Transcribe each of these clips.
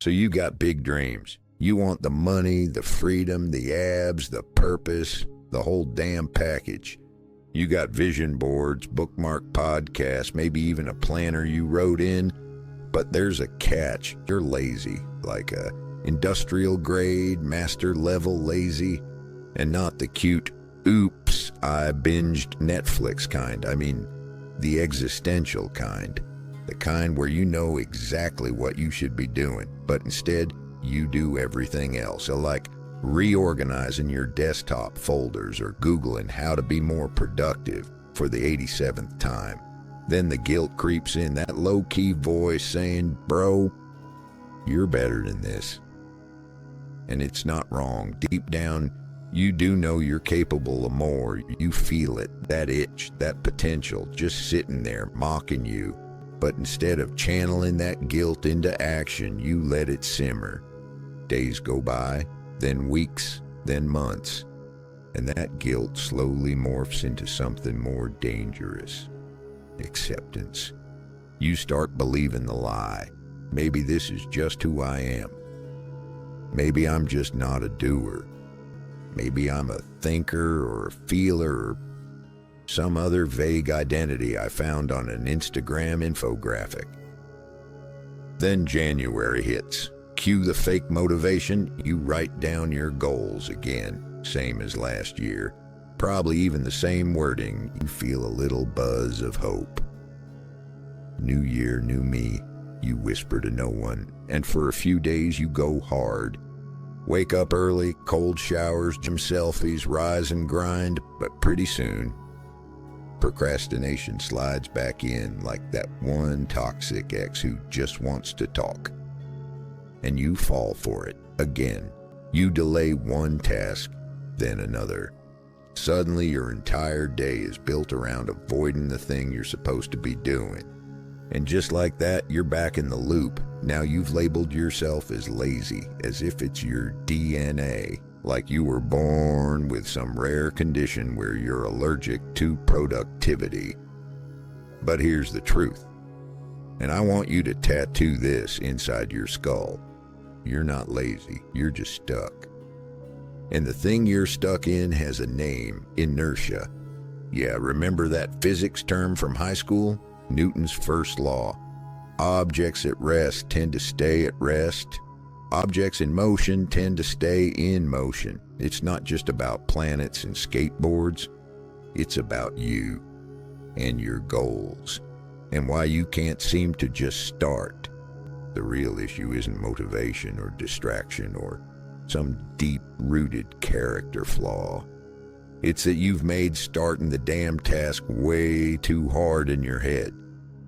So you got big dreams. You want the money, the freedom, the abs, the purpose, the whole damn package. You got vision boards, bookmark podcasts, maybe even a planner you wrote in. But there's a catch. You're lazy, like a industrial grade, master level lazy, and not the cute, oops, I binged Netflix kind. I mean, the existential kind. The kind where you know exactly what you should be doing, but instead you do everything else. Like reorganizing your desktop folders or Googling how to be more productive for the 87th time. Then the guilt creeps in, that low-key voice saying, bro, you're better than this. And it's not wrong. Deep down, you do know you're capable of more. You feel it, that itch, that potential, just sitting there mocking you. But instead of channeling that guilt into action, you let it simmer. Days go by, then weeks, then months, and that guilt slowly morphs into something more dangerous. Acceptance. You start believing the lie. Maybe this is just who I am. Maybe I'm just not a doer. Maybe I'm a thinker or a feeler or some other vague identity I found on an Instagram infographic. Then January hits. Cue the fake motivation. You write down your goals again, same as last year. Probably even the same wording. You feel a little buzz of hope. New year, new me, you whisper to no one, and for a few days you go hard. Wake up early, cold showers, gym selfies, rise and grind, but pretty soon, procrastination slides back in like that one toxic ex who just wants to talk. And you fall for it again. You delay one task, then another. Suddenly your entire day is built around avoiding the thing you're supposed to be doing. And just like that, you're back in the loop. Now you've labeled yourself as lazy, as if it's your DNA. Like you were born with some rare condition where you're allergic to productivity. But here's the truth, and I want you to tattoo this inside your skull. You're not lazy, you're just stuck. And the thing you're stuck in has a name, inertia. Yeah, remember that physics term from high school? Newton's first law. Objects at rest tend to stay at rest. Objects in motion tend to stay in motion. It's not just about planets and skateboards. It's about you and your goals and why you can't seem to just start. The real issue isn't motivation or distraction or some deep-rooted character flaw. It's that you've made starting the damn task way too hard in your head.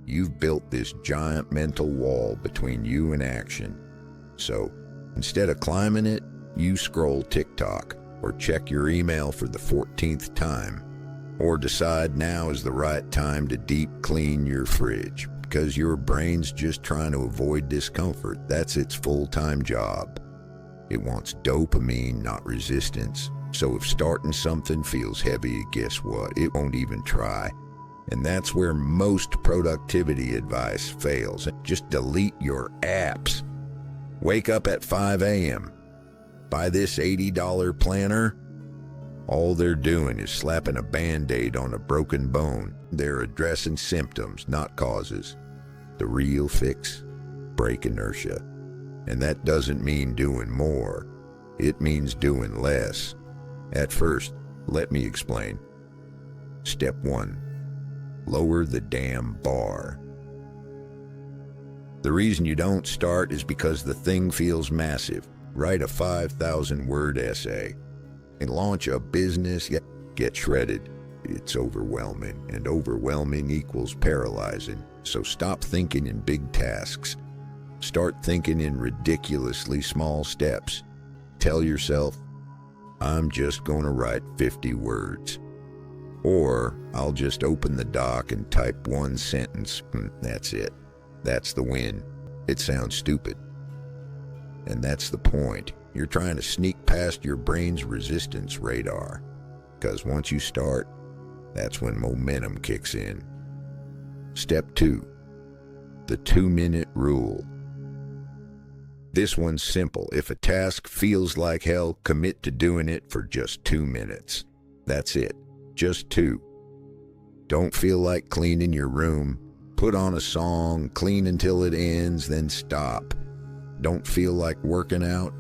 You've built this giant mental wall between you and action. So, instead of climbing it, you scroll TikTok or check your email for the 14th time, or decide now is the right time to deep clean your fridge because your brain's just trying to avoid discomfort. That's its full-time job. It wants dopamine, not resistance. So if starting something feels heavy, guess what? It won't even try. And that's where most productivity advice fails. Just delete your apps. Wake up at 5 a.m. Buy this $80 planner. All they're doing is slapping a Band-Aid on a broken bone. They're addressing symptoms, not causes. The real fix? Break inertia. And that doesn't mean doing more. It means doing less. At first, let me explain. Step 1. Lower the damn bar. The reason you don't start is because the thing feels massive. Write a 5,000-word essay and launch a business. Get shredded. It's overwhelming, and overwhelming equals paralyzing. So stop thinking in big tasks. Start thinking in ridiculously small steps. Tell yourself, I'm just going to write 50 words. Or I'll just open the doc and type one sentence. That's it. That's the win. It sounds stupid. And that's the point. You're trying to sneak past your brain's resistance radar. Because once you start, that's when momentum kicks in. Step 2. The 2-minute rule. This one's simple. If a task feels like hell, commit to doing it for just 2 minutes. That's it. Just 2. Don't feel like cleaning your room. Put on a song, clean until it ends, then stop. Don't feel like working out?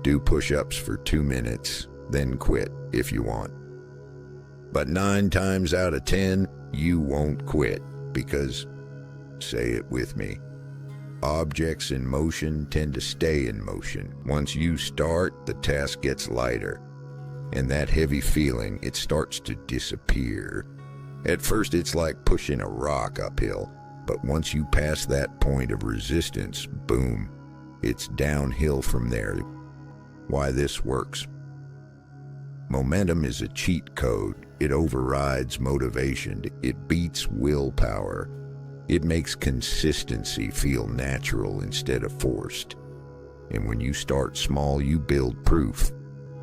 Do push-ups for 2 minutes, then quit if you want. But 9 times out of 10, you won't quit because, say it with me, objects in motion tend to stay in motion. Once you start, the task gets lighter, and that heavy feeling, it starts to disappear. At first, it's like pushing a rock uphill, but once you pass that point of resistance, boom, it's downhill from there. Why this works? Momentum is a cheat code. It overrides motivation. It beats willpower. It makes consistency feel natural instead of forced. And when you start small, you build proof.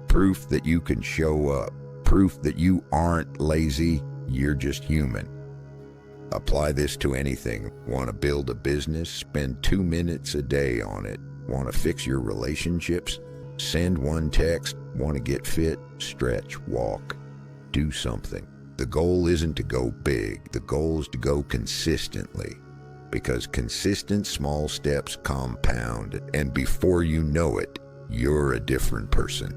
Proof that you can show up. Proof that you aren't lazy, you're just human. Apply this to anything. Want to build a business? Spend 2 minutes a day on it. Want to fix your relationships? Send one text. Want to get fit? Stretch, walk, do something. The goal isn't to go big. The goal is to go consistently, because consistent small steps compound, and before you know it, you're a different person.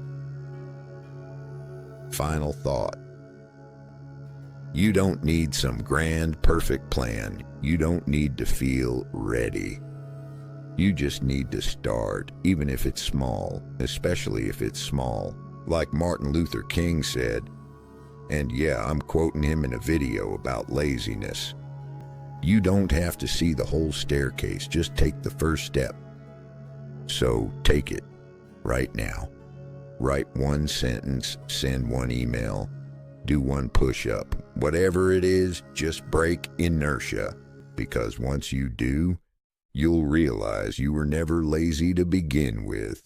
Final thought. You don't need some grand, perfect plan. You don't need to feel ready. You just need to start, even if it's small, especially if it's small. Like Martin Luther King said, and yeah, I'm quoting him in a video about laziness. You don't have to see the whole staircase, just take the first step. So take it right now. Write 1 sentence, send 1 email, do 1 push-up. Whatever it is, just break inertia, because once you do, you'll realize you were never lazy to begin with.